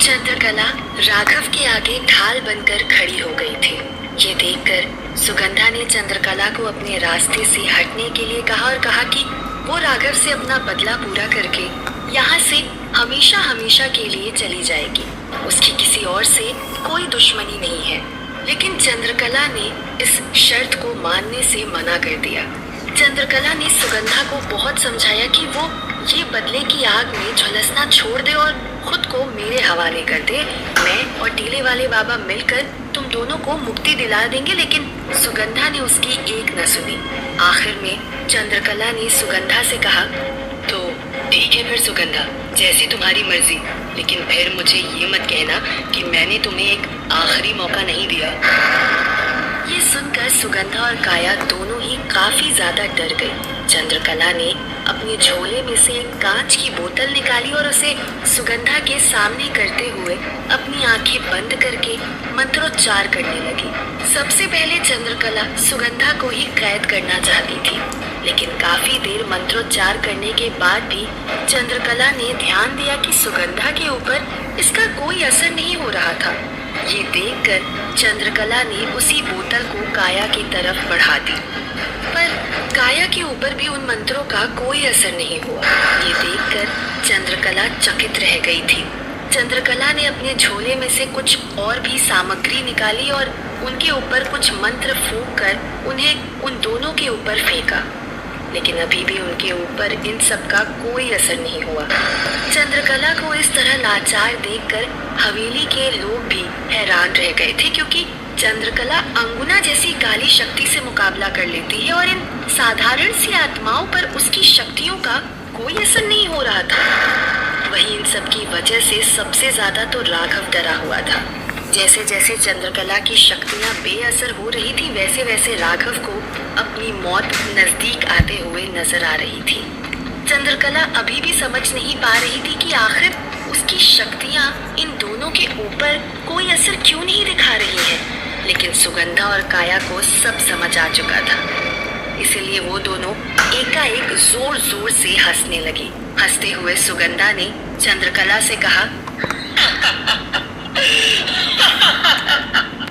चंद्रकला राघव के आगे ढाल बनकर खड़ी हो गई थी। ये देखकर सुगंधा ने चंद्रकला को अपने रास्ते से हटने के लिए कहा और कहा कि वो राघव से अपना बदला पूरा करके यहाँ से हमेशा हमेशा के लिए चली जाएगी। उसकी किसी और से कोई दुश्मनी नहीं है। लेकिन चंद्रकला ने इस शर्त को मानने से मना कर दिया। चंद्रकला ने सुगंधा को बहुत समझाया कि वो ये बदले की आग में झुलसना छोड़ दे और खुद को मेरे हवाले कर दे। मैं और टीले वाले बाबा मिलकर तुम दोनों को मुक्ति दिला देंगे। लेकिन सुगंधा ने उसकी एक न सुनी। आखिर में चंद्रकला ने सुगंधा से कहा, तो ठीक है फिर सुगंधा, जैसी तुम्हारी मर्जी, लेकिन फिर मुझे ये मत कहना कि मैंने तुम्हें एक आखिरी मौका नहीं दिया। ये सुनकर सुगंधा और काया दोनों ही काफी ज्यादा डर गई। चंद्रकला ने अपने झोले में से एक कांच की बोतल निकाली और उसे सुगंधा के सामने करते हुए अपनी आंखें बंद करके मंत्रोच्चार करने लगी। सबसे पहले चंद्रकला सुगंधा को ही कैद करना चाहती थी, लेकिन काफी देर मंत्रोच्चार करने के बाद भी चंद्रकला ने ध्यान दिया कि सुगंधा के ऊपर इसका कोई असर नहीं हो रहा था। ये देखकर चंद्रकला ने उसी बोतल को काया की तरफ बढ़ा दी, पर काया के ऊपर भी उन मंत्रों का कोई असर नहीं हुआ। ये देखकर चंद्रकला चकित रह गई थी। चंद्रकला ने अपने झोले में से कुछ और भी सामग्री निकाली और उनके ऊपर कुछ मंत्र फूंक कर उन्हें उन दोनों के ऊपर फेंका, लेकिन अभी भी उनके ऊपर इन सब का कोई असर नहीं हुआ। चंद्रकला को इस तरह लाचार देखकर हवेली के लोग भी हैरान रह गए थे, क्योंकि चंद्रकला अंगुना जैसी काली शक्ति से मुकाबला कर लेती है और इन साधारण सी आत्माओं पर उसकी शक्तियों का कोई असर नहीं हो रहा था। वहीं इन सब की वजह से सबसे ज्यादा तो राघव डरा हुआ था। जैसे जैसे चंद्रकला की शक्तियां बेअसर हो रही थी, वैसे वैसे राघव को अपनी मौत नजदीक आते हुए नजर आ रही थी। चंद्रकला अभी भी समझ नहीं पा रही थी कि आखिर उसकी शक्तियां इन दोनों के ऊपर कोई असर क्यों नहीं दिखा रही है। लेकिन सुगंधा और काया को सब समझ आ चुका था, इसलिए वो दोनों एकाएक जोर जोर से हंसने लगी। हंसते हुए सुगंधा ने चंद्रकला से कहा,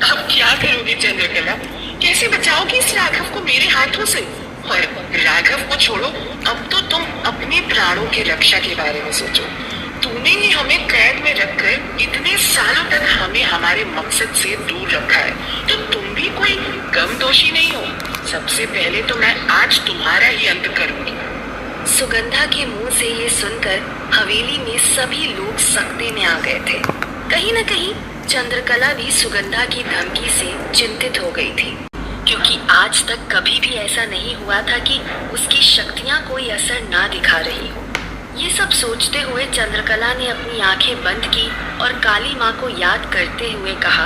अब क्या करोगी चंद्रकला? कैसे बचाओगी इस राघव को मेरे हाथों से? और राघव को छोड़ो, अब तो तुम अपने प्राणों की रक्षा के बारे में सोचो। तूने ही हमें कैद में रखकर इतने सालों तक हमें हमारे मकसद से दूर रखा है, तो तुम भी कोई कम दोषी नहीं हो। सबसे पहले तो मैं आज तुम्हारा ही अंत करूंगी। सुगंधा के मुंह से ये सुनकर हवेली में सभी लोग सकते में आ गए थे। कहीं न कहीं चंद्रकला भी सुगंधा की धमकी से चिंतित हो गई थी, क्योंकि आज तक कभी भी ऐसा नहीं हुआ था कि उसकी शक्तियां कोई असर ना दिखा रही हो। ये सब सोचते हुए चंद्रकला ने अपनी आंखें बंद की और काली माँ को याद करते हुए कहा,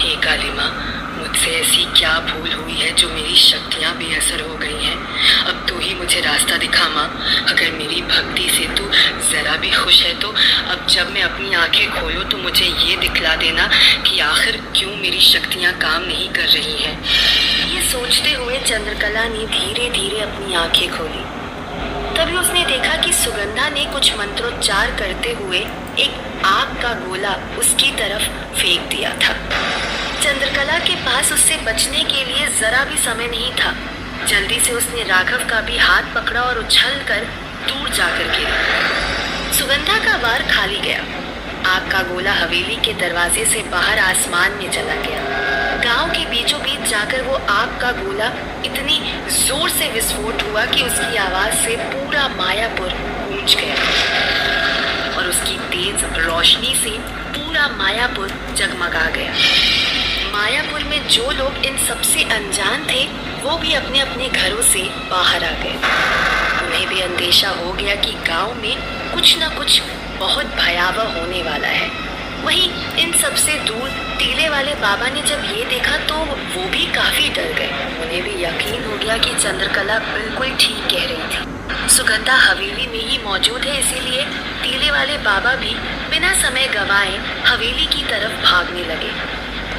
हे काली माँ, मुझसे ऐसी क्या भूल हुई है जो मेरी शक्तियाँ बेअसर हो गई हैं। अब तू ही मुझे रास्ता दिखा माँ। अगर मेरी भक्ति से तू जरा भी खुश है तो अब जब मैं अपनी आंखें खोलूँ तो मुझे ये दिखला देना कि आखिर क्यों मेरी शक्तियाँ काम नहीं कर रही हैं। ये सोचते हुए चंद्रकला ने धीरे धीरे अपनी आंखें खोली। तभी उसने देखा कि सुगंधा ने कुछ मंत्रोच्चार करते हुए एक आग का गोला उसकी तरफ फेंक दिया था। चंद्रकला के पास उससे बचने के लिए जरा भी समय नहीं था। जल्दी से उसने राघव का भी हाथ पकड़ा और उछलकर दूर जाकर गिरा। सुगंधा का वार खाली गया। आग का गोला हवेली के दरवाजे से बाहर आसमान में चला गया। गांव के बीचों बीच जाकर वो आग का गोला इतनी जोर से विस्फोट हुआ कि उसकी आवाज से पूरा मायापुर गूंज गया और उसकी तेज रोशनी से पूरा मायापुर जगमगा गया। मायापुर में जो लोग इन सबसे अनजान थे वो भी अपने अपने घरों से बाहर आ गए। उन्हें भी अंदेशा हो गया कि गांव में कुछ न कुछ बहुत भयावह होने वाला है। वहीं इन सबसे दूर टीले वाले बाबा ने जब ये देखा तो वो भी काफी डर गए। उन्हें भी यकीन हो गया कि चंद्रकला बिल्कुल ठीक कह रही थी। सुगंधा हवेली में ही मौजूद है, इसीलिए टीले वाले बाबा भी बिना समय गवाए हवेली की तरफ भागने लगे।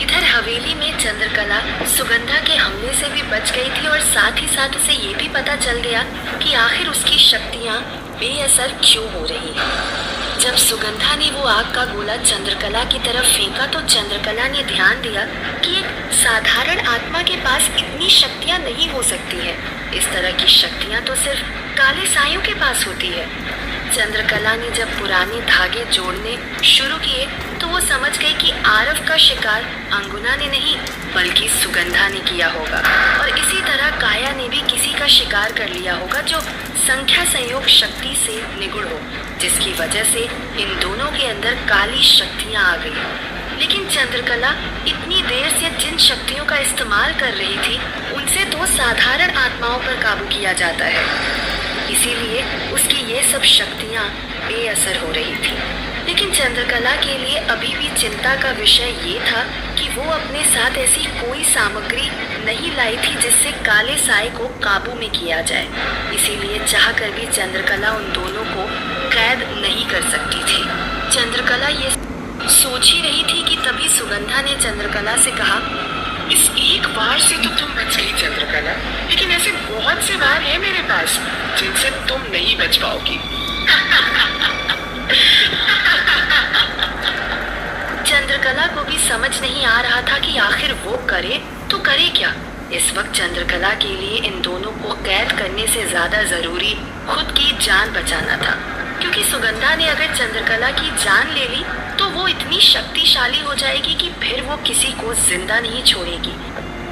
इधर हवेली में चंद्रकला सुगंधा के हमले से भी बच गई थी और साथ ही साथ उसे ये भी पता चल गया कि आखिर उसकी शक्तियाँ बेअसर क्यों हो रही हैं। जब सुगंधा ने वो आग का गोला चंद्रकला की तरफ फेंका तो चंद्रकला ने ध्यान दिया कि एक साधारण आत्मा के पास इतनी शक्तियां नहीं हो सकती है। इस तरह की शक्तियां तो सिर्फ काले सायों के पास होती है। चंद्रकला ने जब पुराने धागे जोड़ने शुरू किए तो वो समझ गई कि आरव का शिकार अंगुना ने नहीं बल्कि सुगंधा ने किया होगा, और इसी तरह काया ने भी किसी का शिकार कर लिया होगा जो संख्या संयोग शक्ति से निगुण हो, जिसकी वजह से इन दोनों के अंदर काली शक्तियां आ गई। लेकिन चंद्रकला इतनी देर से जिन शक्तियों का इस्तेमाल कर रही थी उनसे तो साधारण आत्माओं पर काबू किया जाता है, इसीलिए उसकी ये सब शक्तियां बेअसर हो रही थी। लेकिन चंद्रकला के लिए अभी भी चिंता का विषय ये था कि वो अपने साथ ऐसी कोई सामग्री नहीं लाई थी जिससे काले साए को काबू में किया जाए। इसीलिए चाहकर भी चंद्रकला उन दोनों को कैद नहीं कर सकती थी। चंद्रकला ये सोच ही रही थी कि तभी सुगंधा ने चंद्रकला से कहा, इस एक बार से तो तुम बच गई चंद्रकला, लेकिन ऐसे बहुत से बार है मेरे पास जिनसे तुम नहीं बच पाओगी। चंद्रकला को भी समझ नहीं आ रहा था कि आखिर वो करे तो करे क्या। इस वक्त चंद्रकला के लिए इन दोनों को कैद करने से ज्यादा जरूरी खुद की जान बचाना था, क्योंकि सुगंधा ने अगर चंद्रकला की जान ले ली तो वो इतनी शक्तिशाली हो जाएगी कि फिर वो किसी को जिंदा नहीं छोड़ेगी।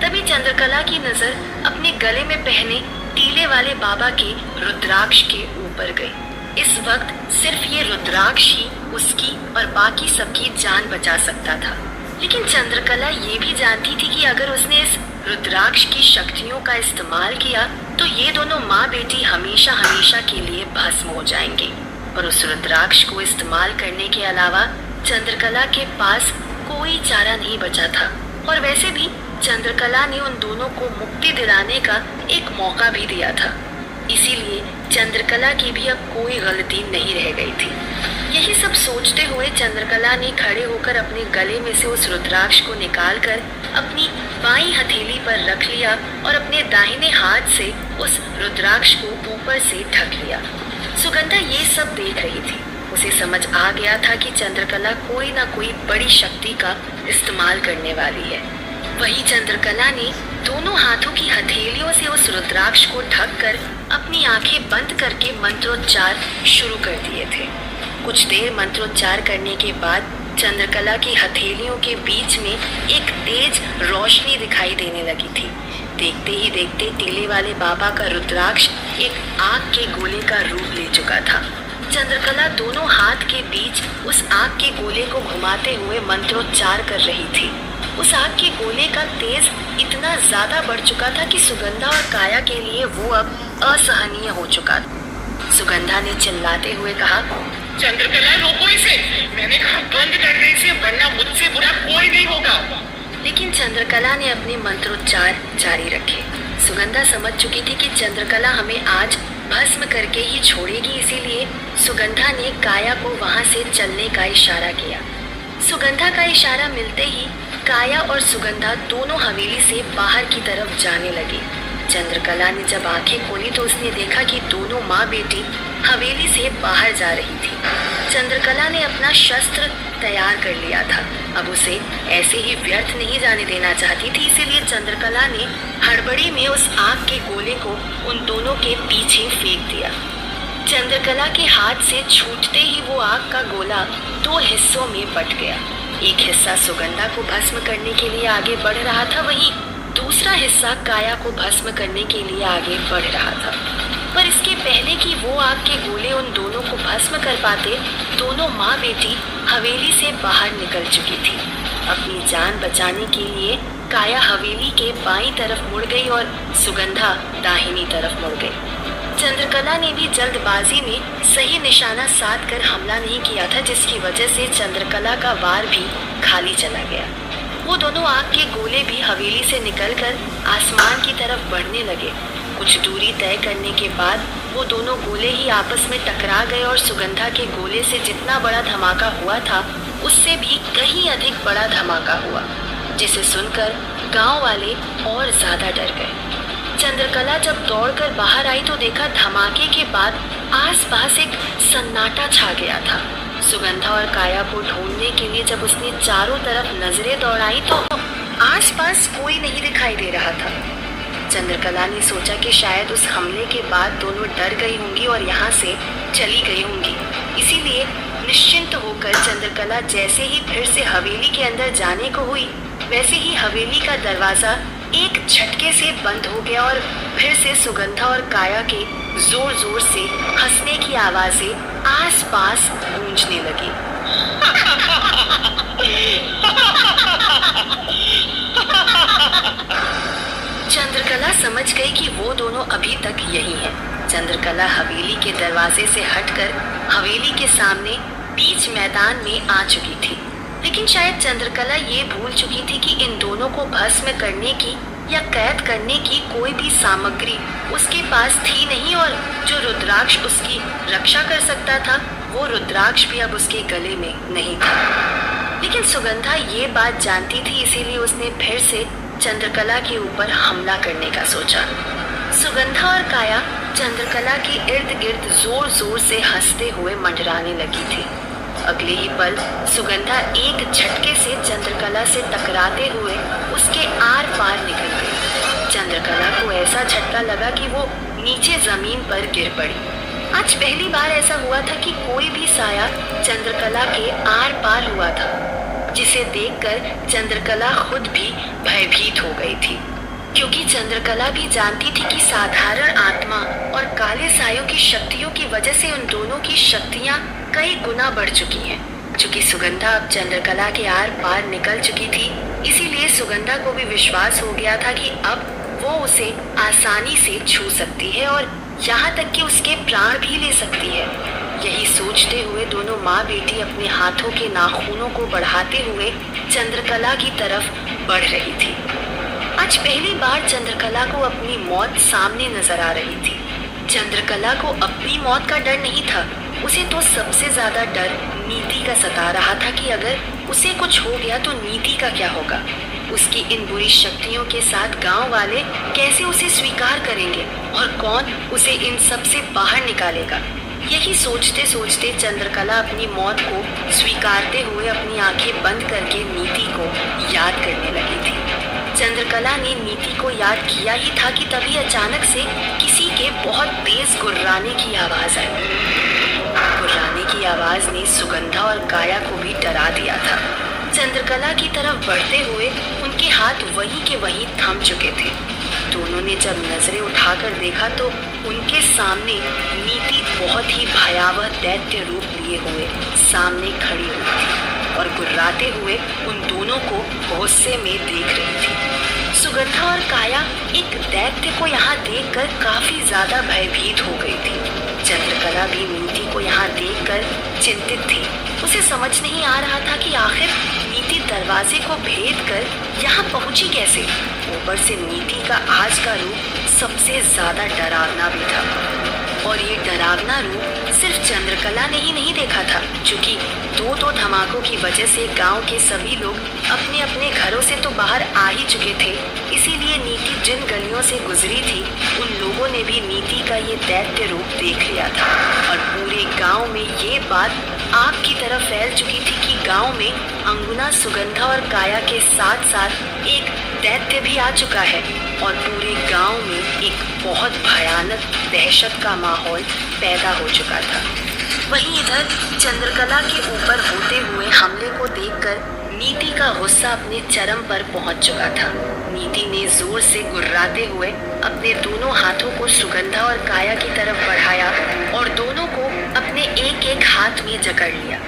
तभी चंद्रकला की नजर अपने गले में पहने टीले वाले बाबा के रुद्राक्ष के ऊपर गई। इस वक्त सिर्फ ये रुद्राक्ष ही उसकी और बाकी सबकी जान बचा सकता था। लेकिन चंद्रकला ये भी जानती थी कि अगर उसने इस रुद्राक्ष की शक्तियों का इस्तेमाल किया तो ये दोनों माँ बेटी हमेशा हमेशा के लिए भस्म हो जाएंगे। और उस रुद्राक्ष को इस्तेमाल करने के अलावा चंद्रकला के पास कोई चारा नहीं बचा था। और वैसे भी चंद्रकला ने उन दोनों को मुक्ति दिलाने का एक मौका भी दिया था, इसीलिए चंद्रकला की भी अब कोई गलती नहीं रह गई थी। यही सब सोचते हुए चंद्रकला ने खड़े होकर अपने गले में से उस रुद्राक्ष को निकालकर अपनी बाईं हथेली पर रख लिया और अपने दाहिने हाथ से उस रुद्राक्ष को ऊपर से ढक लिया। सुगंधा ये सब देख रही थी। उसे समझ आ गया था कि चंद्रकला कोई ना कोई बड़ी शक्ति का इस्तेमाल करने वाली है। वही चंद्रकला ने दोनों हाथों की हथेलियों से उस रुद्राक्ष को ढककर अपनी आंखें बंद करके मंत्रोच्चार शुरू कर दिए थे। कुछ देर मंत्रोच्चार करने के बाद चंद्रकला की हथेलियों के बीच में एक तेज रोशनी दिखाई देने लगी थी। देखते ही देखते टीले वाले बाबा का रुद्राक्ष एक आग के गोले का रूप ले चुका था। चंद्रकला दोनों हाथ के बीच उस आग के गोले को घुमाते हुए मंत्रोच्चार कर रही थी। उस आग के गोले का तेज इतना ज्यादा बढ़ चुका था कि सुगंधा और काया के लिए वो अब असहनीय हो चुका था। सुगंधा ने चिल्लाते हुए कहा, चंद्रकला रोको इसे, मैंने कहा बंद कर दे इसे, वरना मुझसे बुरा कोई नहीं होगा। लेकिन चंद्रकला ने अपने मंत्रोच्चार जारी रखे। सुगंधा समझ चुकी थी कि चंद्रकला हमें आज भस्म करके ही छोड़ेगी, इसीलिए सुगंधा ने काया को वहां से चलने का इशारा किया। सुगंधा का इशारा मिलते ही काया और सुगंधा दोनों हवेली से बाहर की तरफ जाने लगी। चंद्रकला ने जब आंखें खोली तो उसने देखा कि दोनों माँ बेटी हवेली से बाहर जा रही थी। चंद्रकला ने अपना शस्त्र तैयार कर लिया था। अब उसे ऐसे ही व्यर्थ नहीं जाने देना चाहती थी, इसीलिए चंद्रकला ने हड़बड़ी में उस आग के गोले को उन दोनों के पीछे फेंक दिया। चंद्रकला के हाथ से छूटते ही वो आग का गोला दो हिस्सों में बट गया। एक हिस्सा सुगंधा को भस्म करने के लिए आगे बढ़ रहा था, वहीं दूसरा हिस्सा काया को भस्म करने के लिए आगे बढ़ रहा था। पर इसके पहले कि वो आग के गोले उन दोनों को भस्म कर पाते, दोनों माँ बेटी हवेली से बाहर निकल चुकी थी। अपनी जान बचाने के लिए काया हवेली के बाईं तरफ मुड़ गई और सुगंधा दाहिनी तरफ मुड़ गई। चंद्रकला ने भी जल्दबाजी में सही निशाना साध कर हमला नहीं किया था, जिसकी वजह से चंद्रकला का वार भी खाली चला गया। वो दोनों आग के गोले भी हवेली से निकलकर आसमान की तरफ बढ़ने लगे। कुछ दूरी तय करने के बाद वो दोनों गोले ही आपस में टकरा गए और सुगंधा के गोले से जितना बड़ा धमाका हुआ था उससे भी कहीं अधिक बड़ा धमाका हुआ, जिसे सुनकर गांव वाले और ज्यादा डर गए। चंद्रकला जब दौड़कर बाहर आई तो देखा धमाके के बाद आसपास एक सन्नाटा छा गया था। सुगंधा और काया को ढूंढने के लिए जब उसने चारों तरफ नजरें दौड़ाई तो आसपास कोई नहीं दिखाई दे रहा था। चंद्रकला ने सोचा कि शायद उस हमले के बाद दोनों डर गई होंगी और यहाँ से चली गई होंगी। इसीलिए निश्चिंत होकर चंद्रकला जैसे ही फिर से हवेली के अंदर जाने को हुई, वैसे ही हवेली का दरवाजा एक झटके से बंद हो गया और फिर से सुगंधा और काया के जोर जोर से हंसने की आवाजें आसपास गूंजने लगी। चंद्रकला समझ गई कि वो दोनों अभी तक यही हैं। चंद्रकला हवेली के दरवाजे से हटकर हवेली के सामने बीच मैदान में आ चुकी थी, लेकिन शायद चंद्रकला ये भूल चुकी थी कि इन दोनों को भस्म करने की या कैद करने की कोई भी सामग्री उसके पास थी नहीं, और जो रुद्राक्ष उसकी रक्षा कर सकता था वो रुद्राक्ष भी अब उसके गले में नहीं था। लेकिन सुगंधा ये बात जानती थी, इसीलिए उसने फिर से चंद्रकला के ऊपर हमला करने का सोचा। सुगंधा और काया चंद्रकला के इर्द गिर्द जोर जोर से हंसते हुए मंडराने लगी थी। अगले ही पल सुगंधा एक झटके से चंद्रकला से टकराते हुए उसके आर पार निकल गई। चंद्रकला को ऐसा झटका लगा कि वो नीचे जमीन पर गिर पड़ी। आज पहली बार ऐसा हुआ था कि कोई भी साया चंद्रकला के आर पार हुआ था, जिसे देखकर चंद्रकला खुद भी भयभीत हो गई थी, क्योंकि चंद्रकला भी जानती थी कि साधारण आत्मा और काले सायों की शक्तियों की वजह से उन दोनों की शक्तियां कई गुना बढ़ चुकी हैं। चूंकि सुगंधा अब चंद्रकला के आर पार निकल चुकी थी, इसीलिए सुगंधा को भी विश्वास हो गया था कि अब वो उसे आसानी से छू सकती है और यहाँ तक कि उसके प्राण भी ले सकती है। यही सोचते हुए दोनों माँ बेटी अपने हाथों के नाखूनों को बढ़ाते हुए चंद्रकला की तरफ बढ़ रही थी। आज पहली बार चंद्रकला को अपनी मौत सामने नजर आ रही थी। चंद्रकला को अपनी मौत का डर नहीं था, उसे तो सबसे ज्यादा डर नीति का सता रहा था कि अगर उसे कुछ हो गया तो नीति का क्या होगा। उसकी इन बुरी शक्तियों के साथ गांव वाले कैसे उसे स्वीकार करेंगे और कौन उसे इन सब से बाहर निकालेगा। यही सोचते सोचते चंद्रकला अपनी मौत को स्वीकारते हुए अपनी आंखें बंद करके नीति को याद करने लगी थी। चंद्रकला ने नीति को याद किया ही था कि तभी अचानक से किसी के बहुत तेज गुर्राने की आवाज आई। गुर्राने की आवाज ने सुगंधा और काया को भी डरा दिया था। चंद्रकला की तरफ बढ़ते हुए उनके हाथ वहीं के वहीं थम चुके थे। दोनों ने जब नजरें उठाकर देखा तो उनके सामने नीति बहुत ही भयावह दैत्य रूप लिए हुए सामने खड़ी हुई थी और गुर्राते हुए उन दोनों को गुस्से में देख रही थी। सुगंधा और काया एक दैत्य को यहाँ देखकर काफी ज्यादा भयभीत हो गई थी। चंद्रकला भी नीति को यहाँ देखकर चिंतित थी। उसे समझ नहीं आ रहा था कि आखिर नीति दरवाजे को भेद कर यहाँ पहुंची कैसे। ऊपर से नीति का आज का रूप सबसे ज्यादा डरावना भी था, और ये डरावना रूप सिर्फ चंद्रकला ने ही नहीं देखा था, क्योंकि दो धमाकों की वजह से गांव के सभी लोग अपने अपने घरों से तो बाहर आ ही चुके थे। इसीलिए नीति जिन गलियों से गुजरी थी उन लोगों ने भी नीति का ये दैत्य रूप देख लिया था, और पूरे गांव में ये बात आग की तरह फैल चुकी थी कि गांव में अंगुना, सुगंधा और काया के साथ साथ एक दैत्य भी आ चुका है, और पूरे गांव में एक बहुत भयानक दहशत का माहौल पैदा हो चुका था। वहीं इधर चंद्रकला के ऊपर होते हुए हमले को देखकर नीति का गुस्सा अपने चरम पर पहुंच चुका था। नीति ने जोर से गुर्राते हुए अपने दोनों हाथों को सुगंधा और काया की तरफ बढ़ाया और दोनों को अपने एक एक हाथ में जकड़ लिया।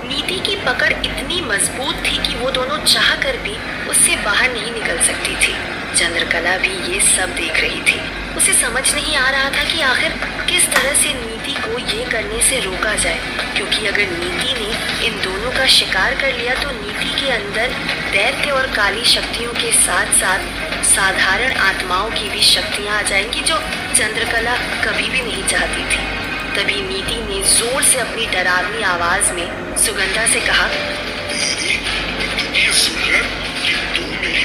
नीति की पकड़ इतनी मजबूत थी कि वो दोनों चाह कर भी उससे बाहर नहीं निकल सकती थी। चंद्रकला भी ये सब देख रही थी। उसे समझ नहीं आ रहा था कि आखिर किस तरह से नीति को ये करने से रोका जाए, क्योंकि अगर नीति ने इन दोनों का शिकार कर लिया तो नीति के अंदर दैत्य और काली शक्तियों के साथ साथ साधारण आत्माओं की भी शक्तियाँ आ जाएंगी, जो चंद्रकला कभी भी नहीं चाहती थी। तभी नीति ने जोर से अपनी डरावनी आवाज में सुगंधा से कहा,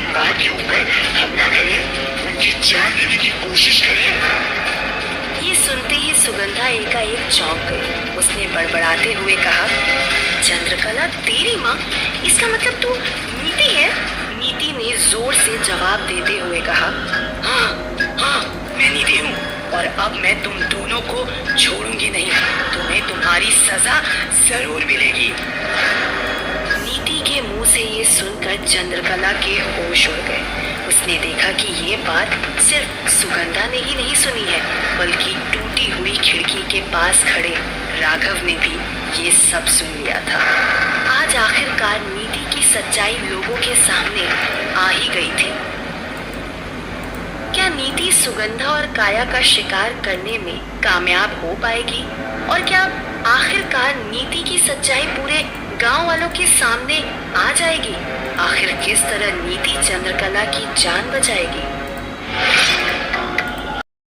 माँ के ऊपर हमला करें, उनकी जान लेने की कोशिश करें। ये सुनते ही सुगंधा एकाएक चौंक गई। उसने बड़बड़ाते हुए कहा, चंद्रकला तेरी माँ? इसका मतलब तू नीति है? नीति ने जोर से जवाब देते हुए कहा, हाँ हाँ, मैं नीति हूँ और अब मैं तुम दोनों को छोड़ूंगी नहीं। तुम्हें तुम्हारी सजा जरूर मिलेगी। नीति के मुंह से ये सुनकर चंद्रकला के होश उड़ गए। उसने देखा कि ये बात सिर्फ सुगंधा ने ही नहीं सुनी है, बल्कि टूटी हुई खिड़की के पास खड़े राघव ने भी ये सब सुन लिया था। आज आखिरकार नीति की सच्चाई लोगों के सामने आ ही गई थी। क्या नीति सुगंधा और काया का शिकार करने में कामयाब हो पाएगी? और क्या आखिरकार नीति की सच्चाई पूरे गांव वालों के सामने आ जाएगी? आखिर किस तरह नीति चंद्रकला की जान बचाएगी?